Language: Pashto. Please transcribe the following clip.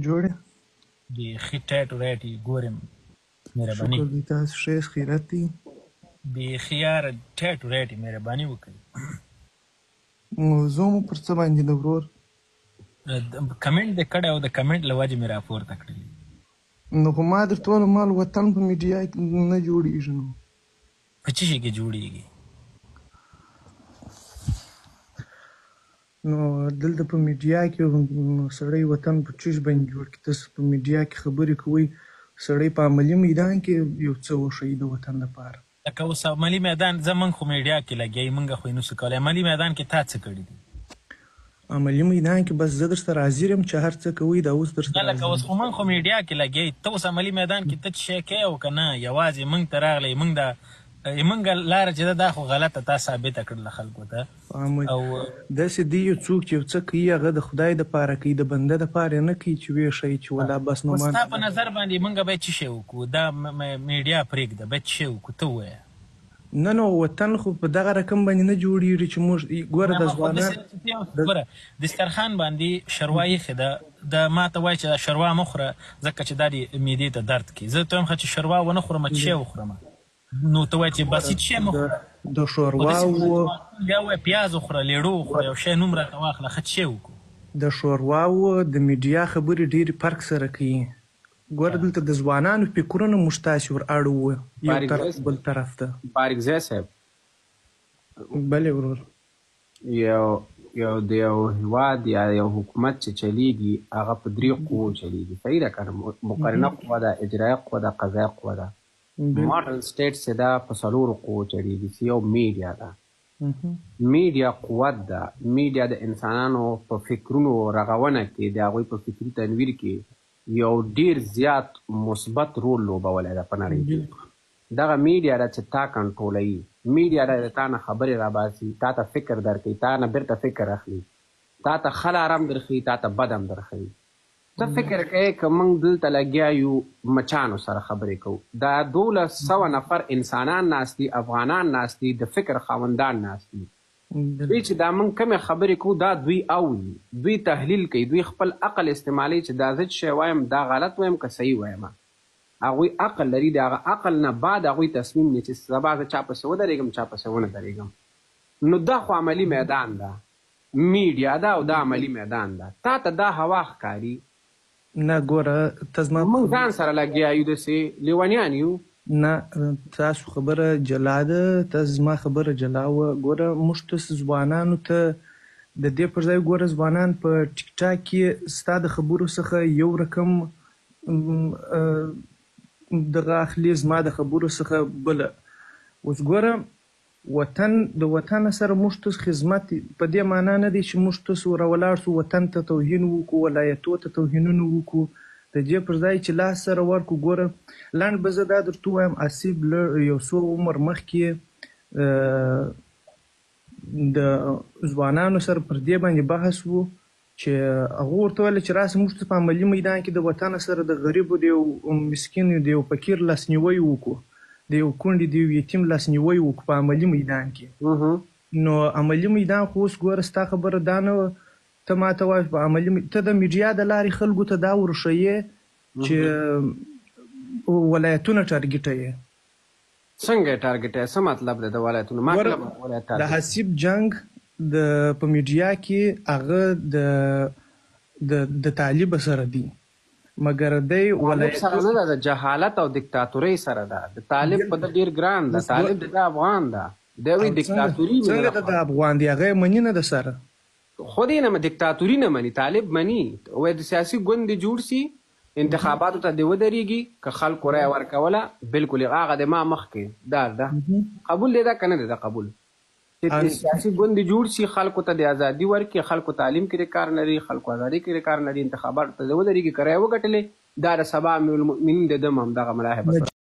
جوړې بیخي ټایټ ورایټ یې ګورم مهرباني شکر دی تاسو ښه یاست خیریت دی بیخي یاره ټایټ ورایټ یې مهرباني وکړئ موضوع مو پر څه باندې د ورور کمنټ دې کړی او د کمنټ له وجې مې راپورته کړلي نو خو ما درته ویل مال وطن په میډیا کې نه جوړېږي نو په څه شي کې جوړېږي نو دلته په میډیا کې سړی وطن په چیش باندې جوړ کړي تاسو په میډیا کې خبرې کوئ سړی په عملي میدان کې یو څه وښیي د وطن لپاره لکه اوس عملي میدان زه موږ خو میډیا کې لګیا موږ خو یې نشو کولی عملي میدان کې تا څه کړي دي عملي میدان کې بس زه درسره حاضر یم چې هر څه کوئ دا اوس درسره نه لکه اوس خو موږ خو میډیا کې لګیا ته اوس عملي میدان کې ته څه شی کوې او که نه یوازې موږ ته راغلی موږ لاره چې ده دا خو غلطه تا ثابته کړله خلکو ته او داسې دی یو څوک چې یو څه کوي هغه د خدای دپاره کوي د بنده دپاره نه کوي چې ویې ښیي چې ولا بس نو ستا په نظر باندې موږ باید څه شی وکړو دا میډیا پرېږده باید څه شی وکړو ته ووایه نه نو وطن خو په دغه رقم باندې نه جوړېږي چې موږ ګوره د ځوانان ګوره دسترخوان باندې شوروا ایښې ده د ما ته وایي چې دا شوروا مه خوره ځکه چې دا دې معدې ته درد کوي زه ته وایم ښه چې شوروا ونه خورم څه شی وخورم نو ته وایې چې بسیط شی مه خوره د شورواو بیا وایه پیاز وخوره لیړو وخوره یو شی نوم راته واخله ښه څه شی وکړو د شورواو د میډیا خبرې ډېرې فرق سره کوي ګوره دلته د ځوانانو فکرونه موږ تاسې ور اړو وو یو طرف بل طرف ته بارکزی صاحب بلې ورور یو د یو هېواد یا یو حکومت چې چلیږي هغه په درې قوو چلیږي صحیح ده که نه مقرنه قوه ده اجرایه قوه ده قضایه قوه ده ماډرن سټیټ چې ده په څلورو قوو چلیږي چې یو میډیا ده میډیا قوت ده میډیا د انسانانو په فکرونو رغونه کې د هغوی په فکري تنویر کې یو ډیر زیات مثبت رول لوبولی ده په نړۍ کې دغه میډیا ده چې تا کنټرولوي میډیا ده د تا نه خبرې راباسي تا ته فکر درکوي تا نه بیرته فکر اخلي تا ته ښه لاره هم درښیي تا ته بد هم درښیي ته فکر کوې که موږ دلته لګیا یو مچانو سره خبرې کوو دا 1200 نفر انسانان ناست دي افغانان ناست دي د فکر خاوندان ناست دي دوی چې دا موږ کمې خبرې کوو دا دوی اوري دوی تحلیل کوي دوی خپل عقل استعمالوي چې دا زه شی وایم دا غلط وایم که صحیح وایم هغوی عقل لري د هغه عقل نه بعد هغوی تصمیم نیسي چې سبا زه چا پسې ودرېږم چا پسې ونه درېږم نو دا خو عملي میدان ده میډیا ده او دا عملي میدان ده تا ته دا هوا ښکاري نه ګوره ته زما موږ ځان سره لګیا یو داسې لیونیان یو نه تاسو خبره جلا ده تاسو زما خبره جلا وه ګوره موږ تاسو ځوانانو ته د دې پر ځای ګوره ځوانان په ټیک ټاک کې ستا د خبرو څخه یو رقم دغه اخلي زما د خبرو څخه بله اوس ګوره وطن د وطن سره موږ تاسو خدمت په دې معنا نه دی چې موږ تاسو راولاړ سو وطن ته توهین وکړو ولایتو ته توهینونه وکړو د دې پر ځای چې لاس سره ورکړو ګوره لنډ به زه دا درته ووایم اسیب یو څو عمر مخکې د ځوانانو سره پر دې باندې بحث و چې هغه ورته ویل چې راسه موږ ته په عملي میدان کې د وطن سره د غریبو د یو مسکین د یو فقیر لاسنیوی وکړو د یو کونډې د یو یتیم لاسنیوی وکړو په عملي میدان کې نو عملي میدان خو اوس ګوره ستا خبره دا نه ته ماته وایې په عملي ته د میډیا د لارې خلکو ته دا ورښیې چې ولایتونه ټارګېټوې څنګه یې ټارګېټوې څه مطلب دی د ولایتونو د حسیب جنګ په میډیا کې هغه د طالب سره دی مګر دی ولایت سره نه ده د جهالت او دیکتاتورۍ سره ده د طالب په ده ډېر ګران ده طالب د افغان ده دی وایي دیکتاتوري څنګه د افغان دی هغه یې مني نه ده سره خود یې نه دیکتاتوري نه مني طالب مني وایي د سیاسي ګوند دې جوړ سي انتخاباتو ته دې ودرېږي که خلکو رایه ورکوله بلکل هغه د ما مخکې دا ده قبول دی دا که نه دی دا قبول سیاسي ګوند جوړ شي خلکو ته د ازادي ورکړي خلکو تعلیم کې کار نه لري خلکو ازادي کې کار نه لري انتخاباتو ته ودرېږي که رایه وګټلې دا د سبا المؤمنین د دم همدغه ملاحبه